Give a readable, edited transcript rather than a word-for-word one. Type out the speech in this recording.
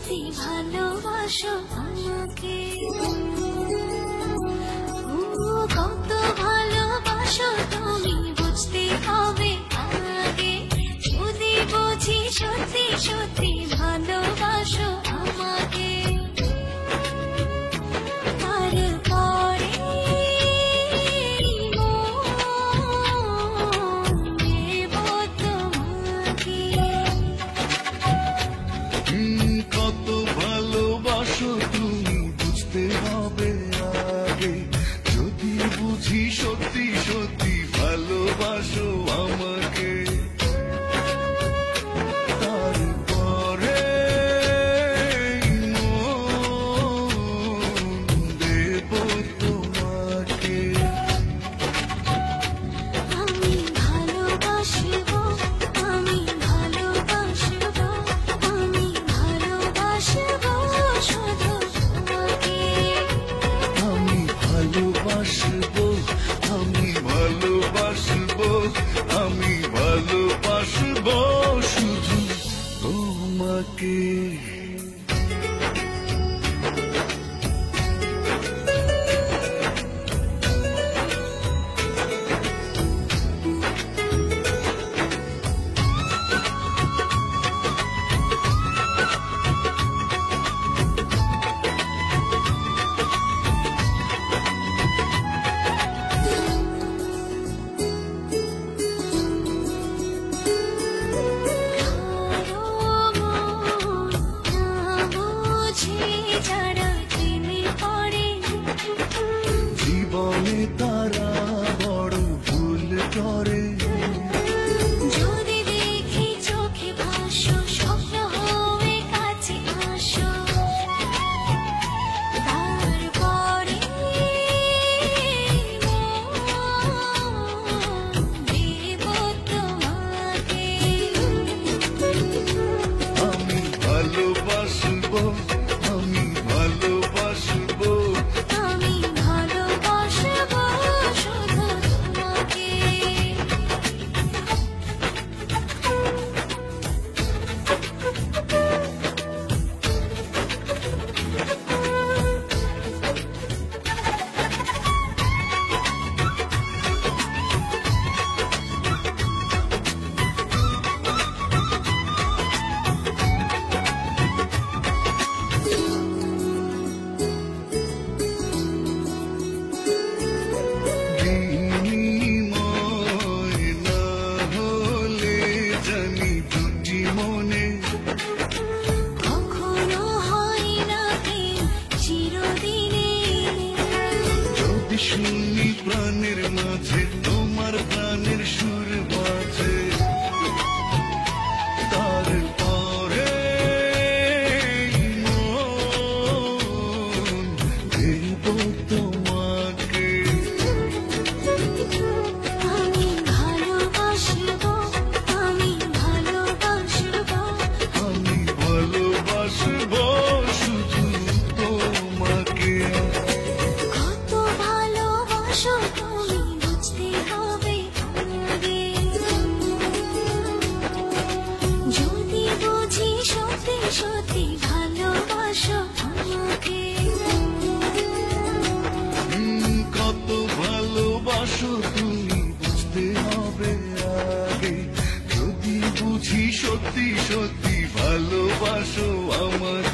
সত্যি ভালোবাসো আমাকে, কত ভালোবাসো তুমি বুঝতে হবে আগে, যদি বুঝি সত্যি সত্যি ভালোবাসো আমাকে। তারপরে দেব তোমাকে। কত ভালোবাসো তুমি বুঝতে হবে আগে, যদি বুঝি সত্যি সত্যি ভালোবাসো আমাকে। তারপরে দেব তোমাকে। আমি ভালোবাসবো, আমি ভালোবাসবো, আমি ভালোবাসবো শুধু তোমাকে। আমি ভালোবাসবো, আমি ভালোবাসবো, আমি ভালোবাসবো শুধু তোমাকে। কারো মন না বুঝে যারা প্রেমে পড়ে, জীবনে তারা বড় ভুল করে। যদি দেখি চোখে ভাসো, স্বপ্ন হয়ে কাছে আসো, তারপরে দেব তোমাকে। আমি ভালোবাসবো, আমি ভালোবাসবো, আমি ভালোবাসবো শুধু তোমাকে। বিনিময় না হলে জানি দুটি মনে, কখনো হয় না প্রেম চিরদিনে, যদি শুনি প্রাণের মাঝে তোমার প্রাণের সুর বাজে। তারপরে মন দেব তোমাকে। আমি ভালোবাসবো, আমি ভালোবাসবো, আমি ভালোবাসবো শুধু তোমাকে। কত ভালোবাসো তুমি বুঝতে হবে আগে, যদি বুঝি সত্যি সত্যি ভালোবাসো আমাকে। কত ভালোবাসো তুমি বুঝতে হবে আগে, যদি বুঝি সত্যি সত্যি ভালোবাসো আমাকে।